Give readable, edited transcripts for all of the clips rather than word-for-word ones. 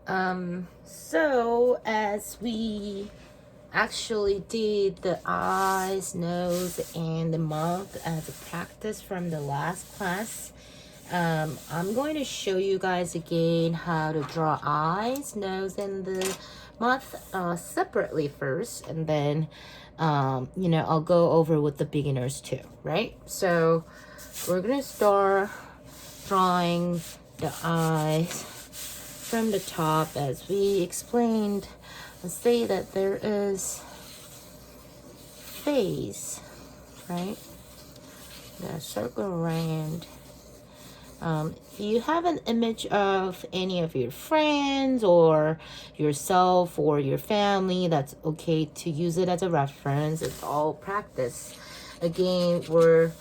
So as we actually did the eyes, nose, and the mouth as a practice from the last class, I'm going to show you guys again how to draw eyes, nose, and the mouth separately first, and then I'll go over with the beginners too, right? So we're gonna start drawing the eyes from the top as we explained. Let's say that there is face, right? The circle around. If you have an image of any of your friends or yourself or your family, that's okay to use it as a reference. It's all practice. Again, we're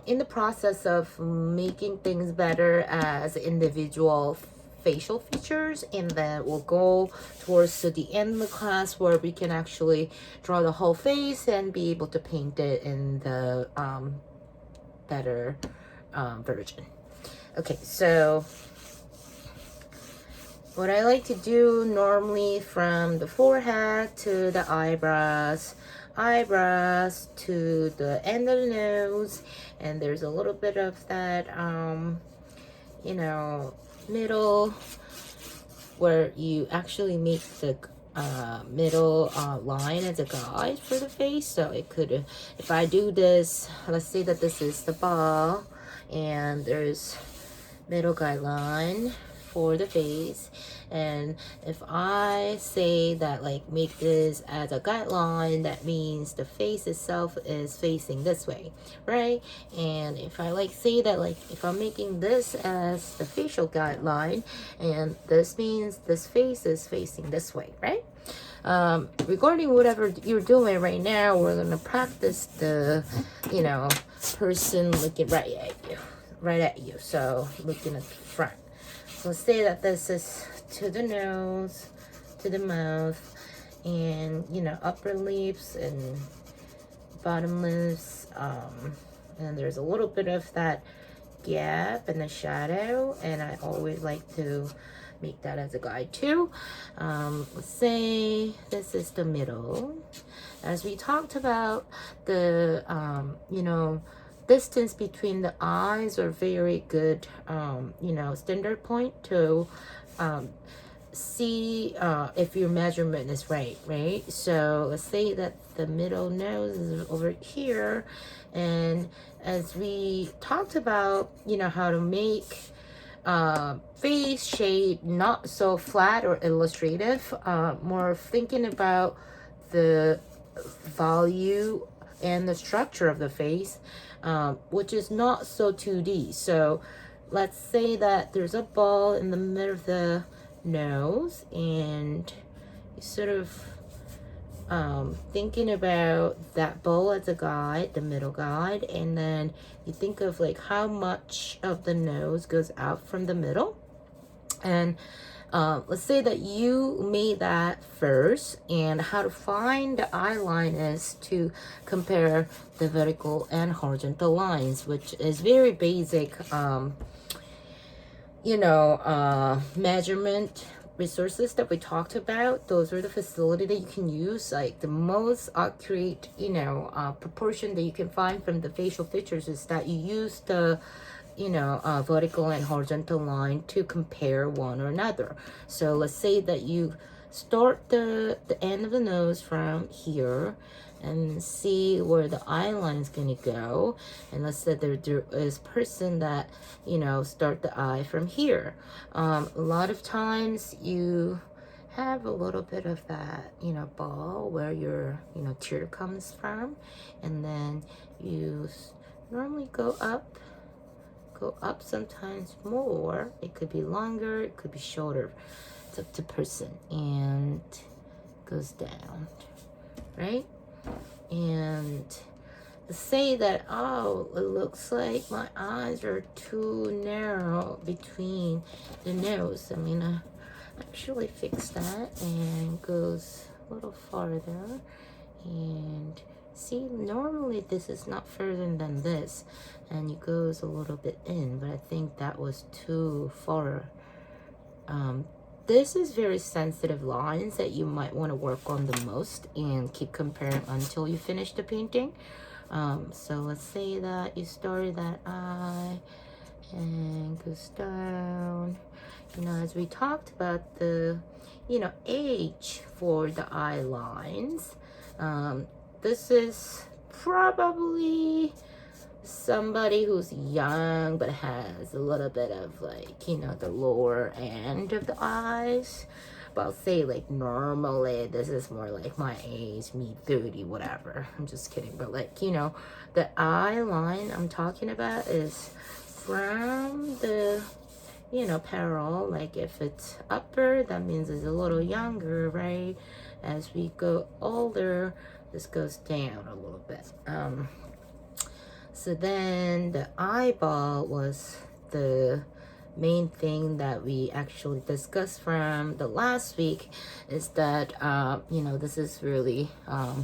in the process of making things better as individual facial features, and then we'll go towards to the end of the class where we can actually draw the whole face and be able to paint it in the better version. Okay, so what I like to do normally from the forehead to the eyebrows to the end of the nose, and there's a little bit of that middle where you actually make the middle line as a guide for the face. So it could, if I do this, let's say that this is the ball and there's middle guideline for the face, and if I say that like make this as a guideline, that means the face itself is facing this way, right? And if I like say that like if I'm making this as the facial guideline, and this means this face is facing this way, right? Regarding whatever you're doing right now, we're gonna practice the person looking right at you, so looking at the front. So let's say that this is to the nose, to the mouth, and upper lips and bottom lips, and there's a little bit of that gap and the shadow, and I always like to make that as a guide too. Let's say this is the middle. As we talked about, the distance between the eyes are very good standard point to see if your measurement is right. So let's say that the middle nose is over here, and as we talked about how to make face shape not so flat or illustrative, more thinking about the value and the structure of the face, which is not so 2D. So let's say that there's a ball in the middle of the nose, and you sort of thinking about that ball as a guide, the middle guide, and then you think of like how much of the nose goes out from the middle. And let's say that you made that first, and how to find the eye line is to compare the vertical and horizontal lines, which is very basic measurement resources that we talked about. Those are the facility that you can use, like the most accurate proportion that you can find from the facial features is that you use the vertical and horizontal line to compare one or another. So let's say that you start the end of the nose from here and see where the eye line is going to go, and let's say there is person that start the eye from here. A lot of times you have a little bit of that ball where your tear comes from, and then you normally go up, sometimes more. It could be longer, it could be shorter. It's up to person, and goes down, right? And say that, oh, it looks like my eyes are too narrow between the nose. I'm gonna actually fix that, and goes a little farther. And see, normally this is not further than this, and it goes a little bit in, but I think that was too far this is very sensitive lines that you might want to work on the most and keep comparing until you finish the painting. So let's say that you started that eye and goes down. You know, as we talked about the, you know, age for the eye lines, this is probably somebody who's young but has a little bit of, like, you know, the lower end of the eyes. But I'll say, like, normally this is more like my age, me 30, whatever. I'm just kidding. But, like, you know, the eye line I'm talking about is from the, you know, parallel. Like, if it's upper, that means it's a little younger, right? As we go older, this goes down a little bit. So then the eyeball was the main thing that we actually discussed from the last week, is that, you know, this is really, I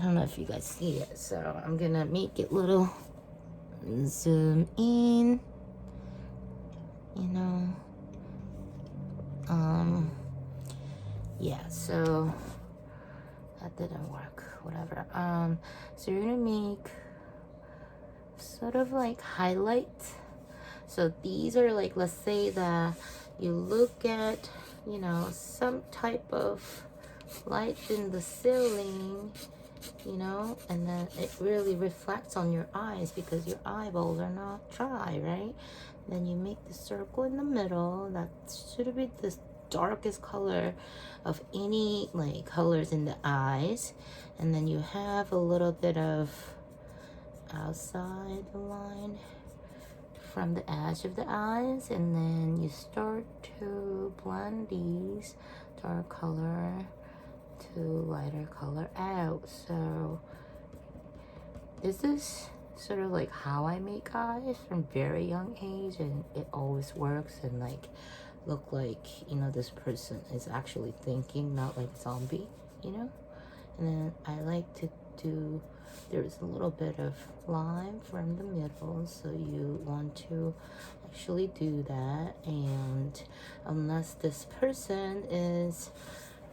don't know if you guys see it, so I'm gonna make it little, zoom in, you know, yeah, so that didn't work, whatever. So you're gonna make sort of like highlights. So these are like, let's say that you look at, you know, some type of light in the ceiling, you know, and then it really reflects on your eyes because your eyeballs are not dry, right? Then you make the circle in the middle. That should be the darkest color of any, like, colors in the eyes. And then you have a little bit of outside the line from the edge of the eyes, and then you start to blend these dark color to lighter color out. So this is sort of like how I make eyes from very young age, and it always works, and like look like, you know, this person is actually thinking, not like zombie, you know. And then I like to do, there's a little bit of line from the middle, so you want to actually do that. And unless this person is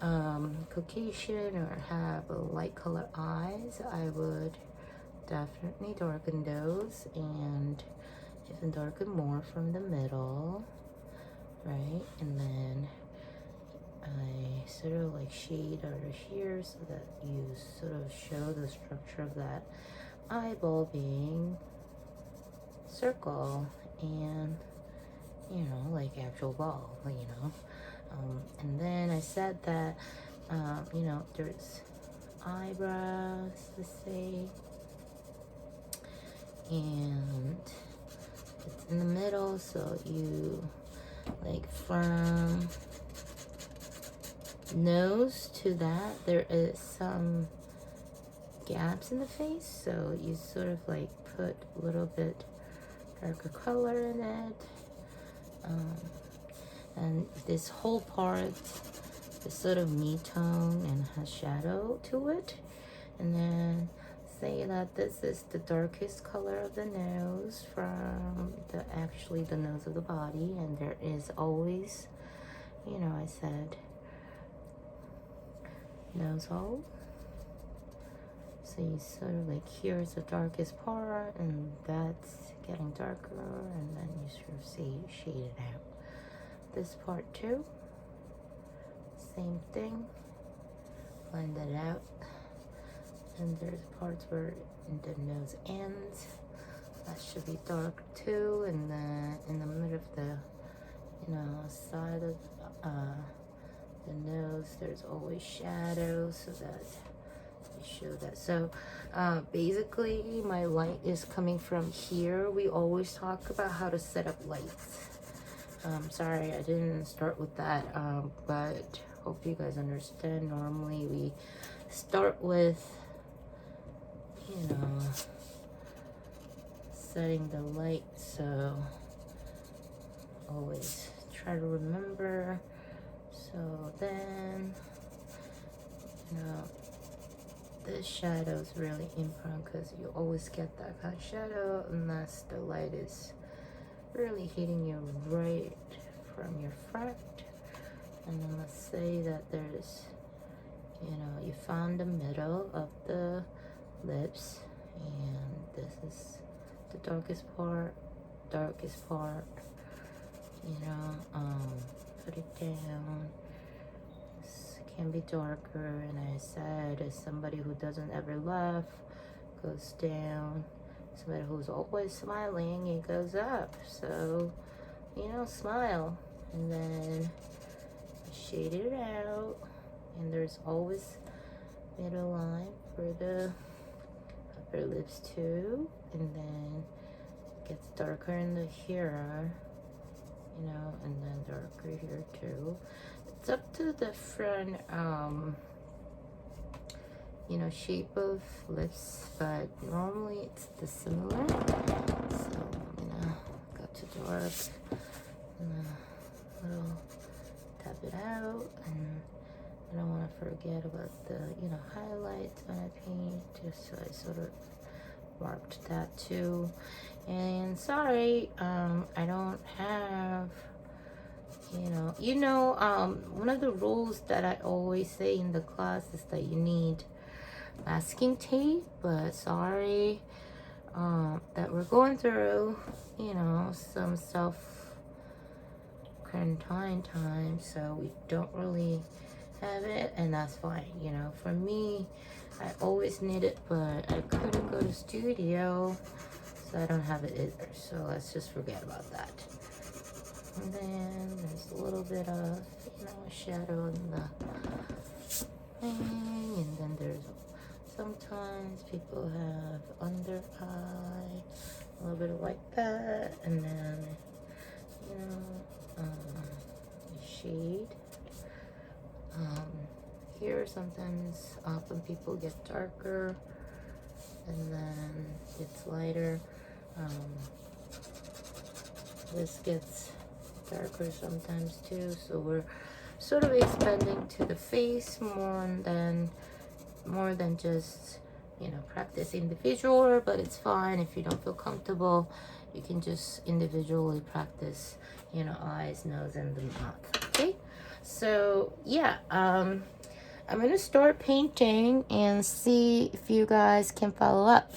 Caucasian or have a light color eyes, I would definitely darken those and even darken more from the middle, right? And then I sort of like shade over here so that you sort of show the structure of that eyeball being circle and, you know, like actual ball, you know. And then I said that, you know, there's eyebrows, let's say, and it's in the middle, so you, like, from nose to that, there is some gaps in the face, so you sort of like put a little bit darker color in it. And this whole part is sort of mid-tone and has shadow to it. And then say that this is the darkest color of the nose from the actually the nose of the body, and there is always, you know, I said nose hole. So you sort of like, here's the darkest part, and that's getting darker, and then you sort of shade it out. This part too, same thing, blend it out. And there's parts where the nose ends, that should be dark too. And then in the middle of the, you know, side of the nose, there's always shadow, so that you show that. So basically my light is coming from here. We always talk about how to set up lights. Sorry I didn't start with that, but hope you guys understand. Normally we start with, you know, setting the light, so always try to remember. So then, you know, this shadow is really important because you always get that kind of shadow unless the light is really hitting you right from your front. And then let's say that there's, you know, you found the middle of the lips, and this is the darkest part, you know. Put it down. This can be darker, and I said, as somebody who doesn't ever laugh, goes down. Somebody who's always smiling, it goes up. So, you know, smile, and then shade it out. And there's always middle line for the upper lips too, and then it gets darker in the here, you know, and then darker here too. It's up to different you know, shape of lips, but normally it's the similar. So I'm gonna go to dark, little tap it out, and I don't want to forget about the, you know, highlights when I paint, just so I sort of marked that too. And sorry, I don't have, you know, one of the rules that I always say in the class is that you need masking tape, but sorry, that we're going through, you know, some self quarantine time, so we don't really have it, and that's fine. You know, for me, I always need it, but I couldn't go to studio, so I don't have it either, so let's just forget about that. And then there's a little bit of, you know, shadow in the thing, and then there's sometimes people have under eye, a little bit like that, and then, you know, shade. Here sometimes often people get darker, and then it's lighter. This gets darker sometimes too, so we're sort of expanding to the face more than just, you know, practice individual, but it's fine if you don't feel comfortable. You can just individually practice, you know, eyes, nose, and the mouth. Okay, so yeah, I'm gonna start painting and see if you guys can follow up.